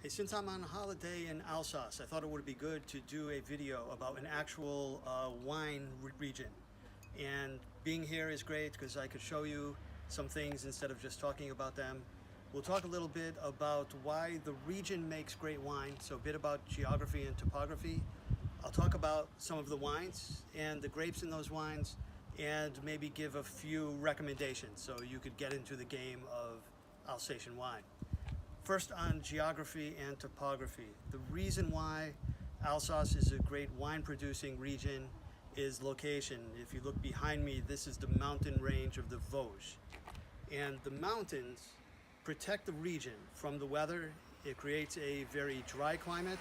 Hey, since I'm on holiday in Alsace, I thought it would be good to do a video about an actual wine region. And being here is great because I could show you some things instead of just talking about them. We'll talk a little bit about why the region makes great wine, so a bit about geography and topography. I'll talk about some of the wines and the grapes in those wines and maybe give a few recommendations so you could get into the game of Alsatian wine. First, on geography and topography. The reason why Alsace is a great wine producing region is location. If you look behind me, this is the mountain range of the Vosges. And the mountains protect the region from the weather. It creates a very dry climate.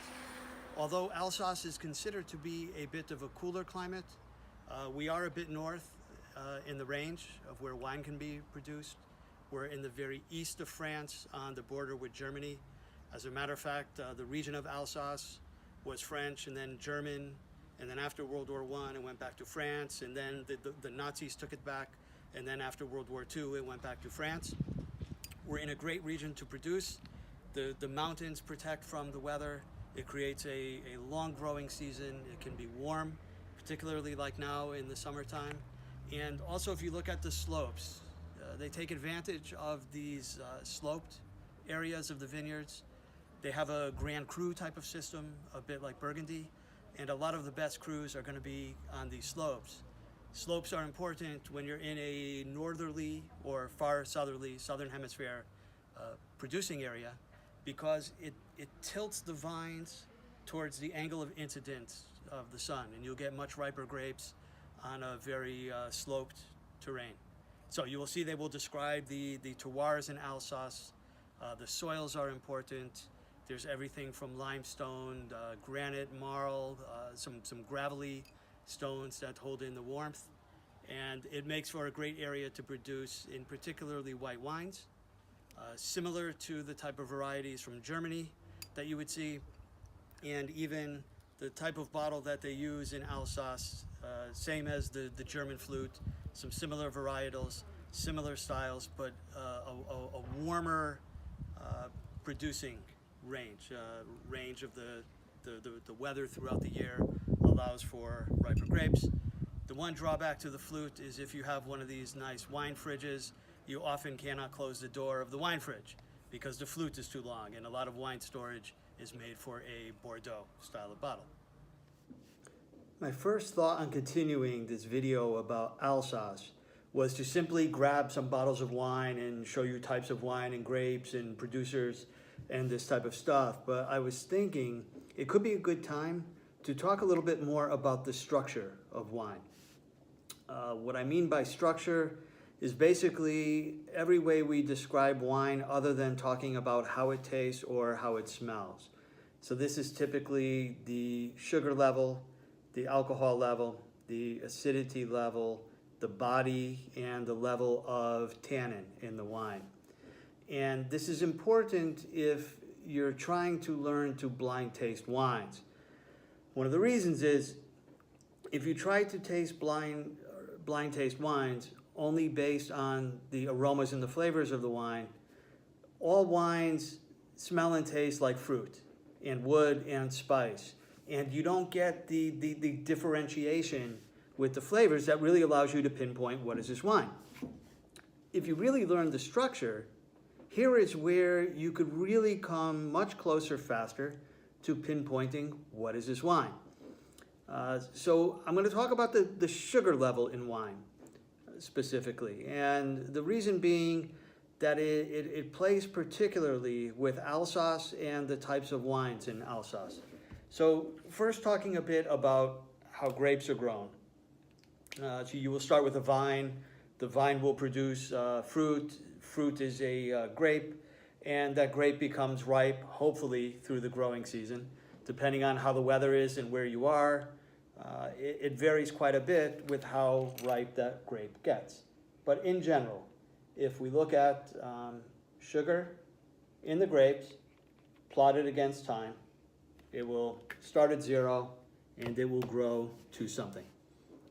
Although Alsace is considered to be a bit of a cooler climate, we are a bit north in the range of where wine can be produced. We're in the very east of France on the border with Germany. As a matter of fact, the region of Alsace was French and then German, and then after World War I it went back to France, and then the Nazis took it back, and then after World War II it went back to France. We're in a great region to produce. The mountains protect from the weather. It creates a long growing season. It can be warm, particularly like now in the summertime. And also if you look at the slopes, they take advantage of these sloped areas of the vineyards. They have a Grand Cru type of system, a bit like Burgundy, and a lot of the best crus are going to be on these slopes. Slopes are important when you're in a northerly or far southerly, southern hemisphere producing area, because it tilts the vines towards the angle of incidence of the sun, and you'll get much riper grapes on a very sloped terrain. So you will see they will describe the terroirs in Alsace. The soils are important. There's everything from limestone, granite, marl, some gravelly stones that hold in the warmth. And it makes for a great area to produce, in particularly white wines, similar to the type of varieties from Germany that you would see, and even the type of bottle that they use in Alsace, same as the German flute, some similar varietals, similar styles, but a warmer producing range. Range of the weather throughout the year allows for riper grapes. The one drawback to the flute is if you have one of these nice wine fridges, you often cannot close the door of the wine fridge because the flute is too long, and a lot of wine storage is made for a Bordeaux style of bottle. My first thought on continuing this video about Alsace was to simply grab some bottles of wine and show you types of wine and grapes and producers and this type of stuff. But I was thinking it could be a good time to talk a little bit more about the structure of wine. What I mean by structure is basically every way we describe wine other than talking about how it tastes or how it smells. So this is typically the sugar level, the alcohol level, the acidity level, the body, and the level of tannin in the wine. And this is important if you're trying to learn to blind taste wines. One of the reasons is if you try to taste blind taste wines only based on the aromas and the flavors of the wine, all wines smell and taste like fruit and wood and spice. And you don't get the differentiation with the flavors that really allows you to pinpoint what is this wine. If you really learn the structure, here is where you could really come much closer faster to pinpointing what is this wine. So I'm going to talk about the sugar level in wine specifically, and the reason being that it plays particularly with Alsace and the types of wines in Alsace. So first, talking a bit about how grapes are grown. So you will start with a vine. The vine will produce fruit. Fruit is a grape, and that grape becomes ripe, hopefully through the growing season, depending on how the weather is and where you are. It varies quite a bit with how ripe that grape gets. But in general, if we look at sugar in the grapes, plotted against time, it will start at 0 and it will grow to something.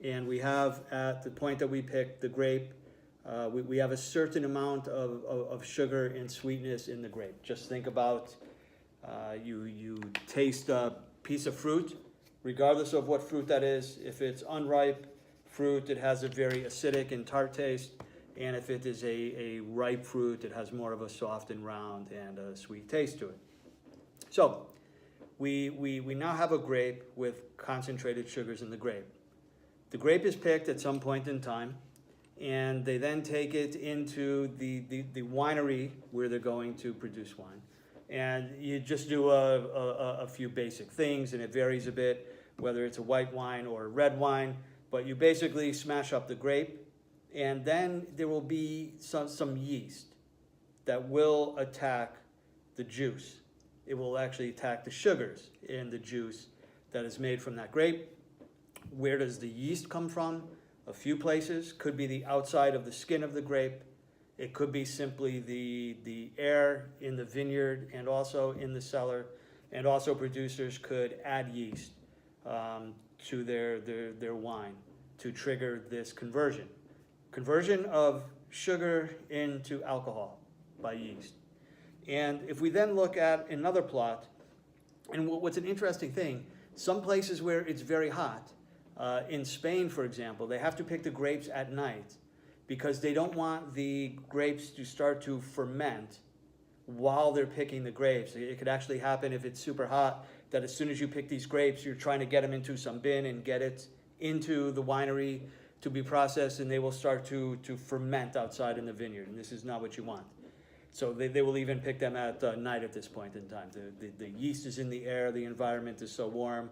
And we have, at the point that we pick the grape, we have a certain amount of sugar and sweetness in the grape. Just think about You taste a piece of fruit, regardless of what fruit that is. If it's unripe fruit, it has a very acidic and tart taste. And if it is a ripe fruit, it has more of a soft and round and a sweet taste to it. So we now have a grape with concentrated sugars in the grape. The grape is picked at some point in time, and they then take it into the winery where they're going to produce wine. And you just do a few basic things, and it varies a bit, whether it's a white wine or a red wine, but you basically smash up the grape, and then there will be some yeast that will attack the juice. It will actually attack the sugars in the juice that is made from that grape. Where does the yeast come from? A few places. Could be the outside of the skin of the grape. It could be simply the air in the vineyard and also in the cellar. And also producers could add yeast to their wine to trigger this conversion. Conversion of sugar into alcohol by yeast. And if we then look at another plot, and what's an interesting thing, some places where it's very hot, in Spain, for example, they have to pick the grapes at night because they don't want the grapes to start to ferment while they're picking the grapes. It could actually happen if it's super hot that as soon as you pick these grapes, you're trying to get them into some bin and get it into the winery to be processed, and they will start to ferment outside in the vineyard, and this is not what you want. So they will even pick them at night at this point in time. The yeast is in the air, the environment is so warm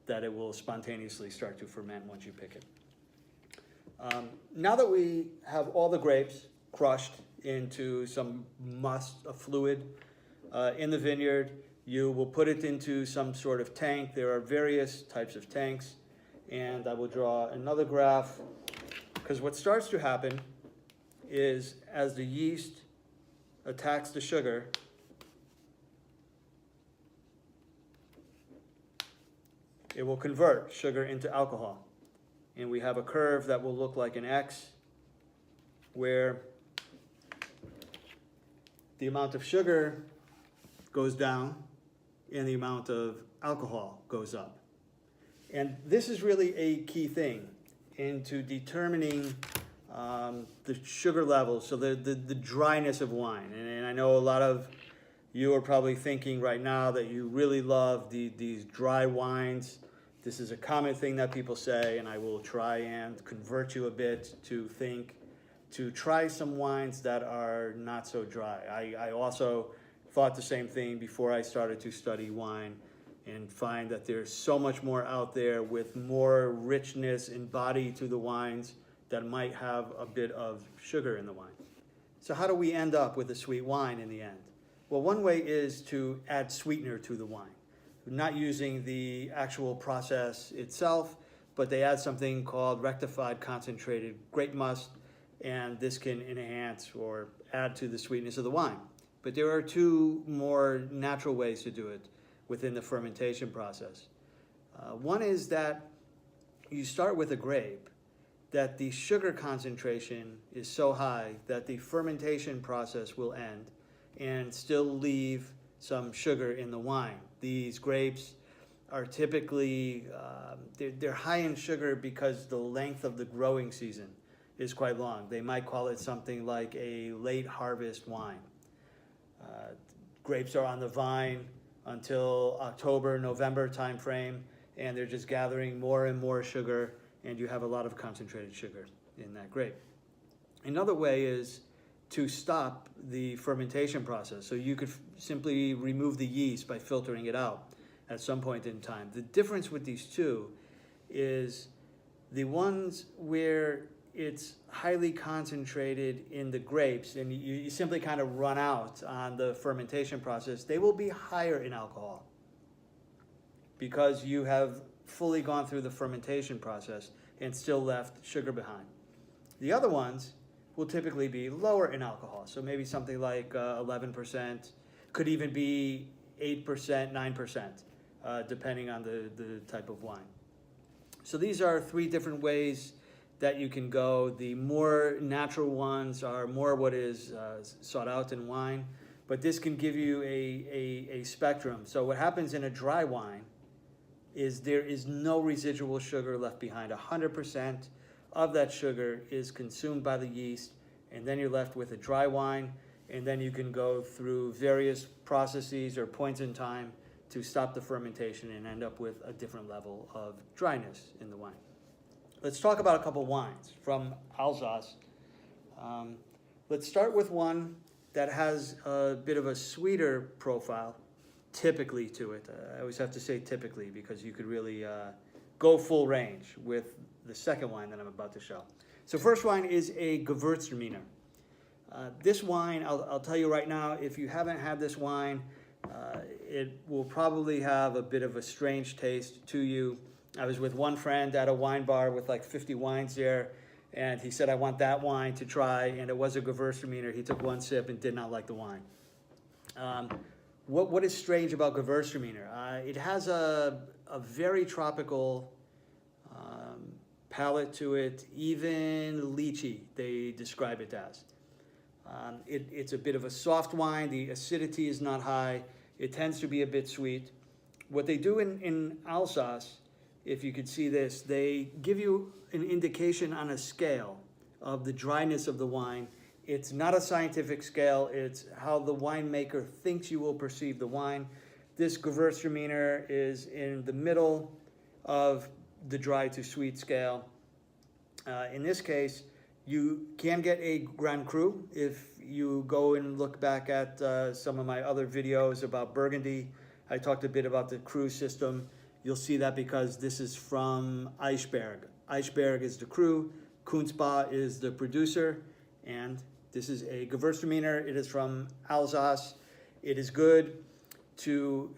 that it will spontaneously start to ferment once you pick it. Now that we have all the grapes crushed into some must, a fluid in the vineyard, you will put it into some sort of tank. There are various types of tanks, and I will draw another graph, because what starts to happen is as the yeast attacks the sugar, it will convert sugar into alcohol. And we have a curve that will look like an X, where the amount of sugar goes down and the amount of alcohol goes up. And this is really a key thing into determining the sugar levels, so the dryness of wine. And I know a lot of you are probably thinking right now that you really love these dry wines. This is a common thing that people say, and I will try and convert you a bit to think, to try some wines that are not so dry. I also thought the same thing before I started to study wine, and find that there's so much more out there with more richness and body to the wines that might have a bit of sugar in the wine. So how do we end up with a sweet wine in the end? Well, one way is to add sweetener to the wine. Not using the actual process itself, but they add something called rectified concentrated grape must, and this can enhance or add to the sweetness of the wine. But there are two more natural ways to do it within the fermentation process. One is that you start with a grape that the sugar concentration is so high that the fermentation process will end and still leave some sugar in the wine. These grapes are typically, they're high in sugar because the length of the growing season is quite long. They might call it something like a late harvest wine. Grapes are on the vine until October, November timeframe, and they're just gathering more and more sugar, and you have a lot of concentrated sugar in that grape. Another way is to stop the fermentation process. So you could simply remove the yeast by filtering it out at some point in time. The difference with these two is the ones where it's highly concentrated in the grapes and you simply kind of run out on the fermentation process, they will be higher in alcohol because you have fully gone through the fermentation process and still left sugar behind. The other ones will typically be lower in alcohol, so maybe something like 11%, could even be 8%, 9%, depending on the type of wine. So these are three different ways that you can go. The more natural ones are more what is sought out in wine. but this can give you a spectrum. So what happens in a dry wine is there is no residual sugar left behind. 100% of that sugar is consumed by the yeast, and then you're left with a dry wine, and then you can go through various processes or points in time to stop the fermentation and end up with a different level of dryness in the wine. Let's talk about a couple wines from Alsace. Let's start with one that has a bit of a sweeter profile, typically to it. I always have to say typically because you could really go full range with the second wine that I'm about to show. So first wine is a Gewürztraminer. This wine, I'll tell you right now, if you haven't had this wine, it will probably have a bit of a strange taste to you. I was with one friend at a wine bar with like 50 wines there, and he said, I want that wine to try, and it was a Gewürztraminer. He took one sip and did not like the wine. What is strange about Gewürztraminer? It has a very tropical palate to it, even lychee, they describe it as. It's a bit of a soft wine. The acidity is not high. It tends to be a bit sweet. What they do in Alsace, if you could see this, they give you an indication on a scale of the dryness of the wine. It's not a scientific scale. It's how the winemaker thinks you will perceive the wine. This Gewürztraminer is in the middle of the dry to sweet scale. In this case, you can get a Grand Cru. If you go and look back at some of my other videos about Burgundy, I talked a bit about the Cru system. You'll see that because this is from Eichberg. Eichberg is the Cru, Kunzbach is the producer, and this is a Gewürztraminer. It is from Alsace. It is good to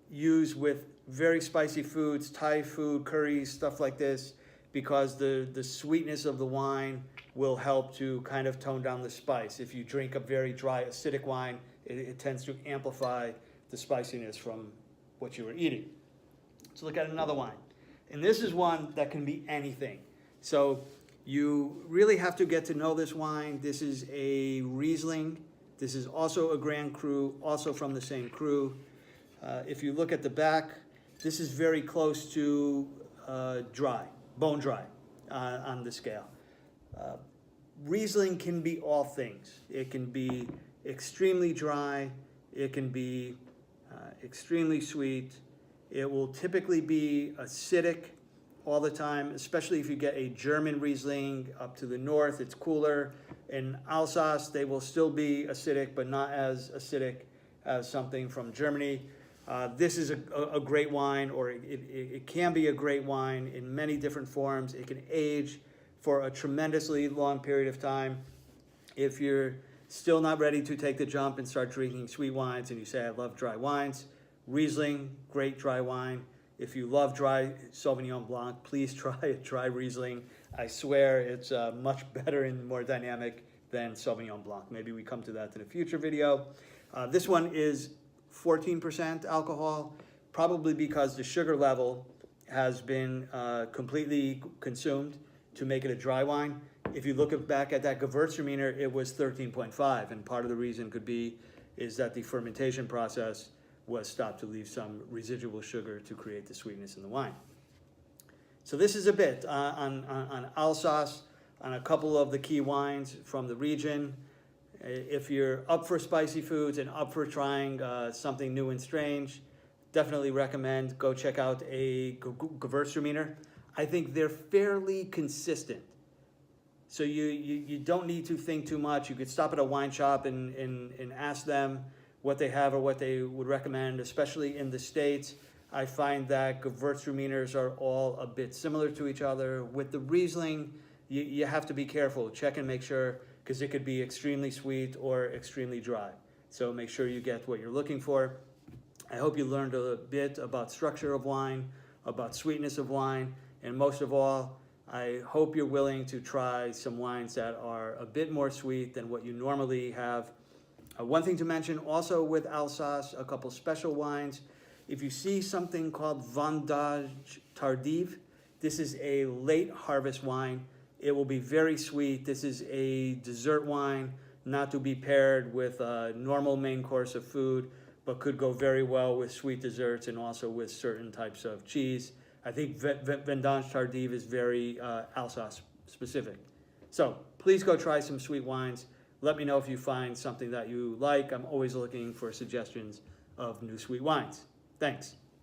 use with very spicy foods, Thai food, curries, stuff like this, because the sweetness of the wine will help to kind of tone down the spice. If you drink a very dry, acidic wine, it tends to amplify the spiciness from what you were eating. Let's look at another wine. And this is one that can be anything. So you really have to get to know this wine. This is a Riesling. This is also a Grand Cru, also from the same Cru. If you look at the back, this is very close to dry, bone dry on the scale. Riesling can be all things. It can be extremely dry. It can be extremely sweet. It will typically be acidic all the time, especially if you get a German Riesling up to the north. It's cooler. In Alsace, they will still be acidic, but not as acidic as something from Germany. This is a great wine, or it can be a great wine in many different forms. It can age for a tremendously long period of time. If you're still not ready to take the jump and start drinking sweet wines and you say, I love dry wines, Riesling, great dry wine. If you love dry Sauvignon Blanc, please try a dry Riesling. I swear it's much better and more dynamic than Sauvignon Blanc. Maybe we come to that in a future video. This one is 14% alcohol, probably because the sugar level has been completely consumed to make it a dry wine. If you look back at that Gewürztraminer, it was 13.5, and part of the reason could be is that the fermentation process was stopped to leave some residual sugar to create the sweetness in the wine. So this is a bit on Alsace, on a couple of the key wines from the region. If you're up for spicy foods and up for trying something new and strange, definitely recommend go check out a Gewürztraminer. I think they're fairly consistent. So you don't need to think too much. You could stop at a wine shop and ask them what they have or what they would recommend, especially in the States. I find that Gewürztraminers are all a bit similar to each other. With the Riesling, you have to be careful. Check and make sure, because it could be extremely sweet or extremely dry. So make sure you get what you're looking for. I hope you learned a bit about structure of wine, about sweetness of wine, and most of all, I hope you're willing to try some wines that are a bit more sweet than what you normally have. One thing to mention also with Alsace, a couple special wines. If you see something called Vendange Tardive, this is a late harvest wine. It will be very sweet. This is a dessert wine, not to be paired with a normal main course of food, but could go very well with sweet desserts and also with certain types of cheese. I think Vendange Tardive is very Alsace specific. So please go try some sweet wines. Let me know if you find something that you like. I'm always looking for suggestions of new sweet wines. Thanks.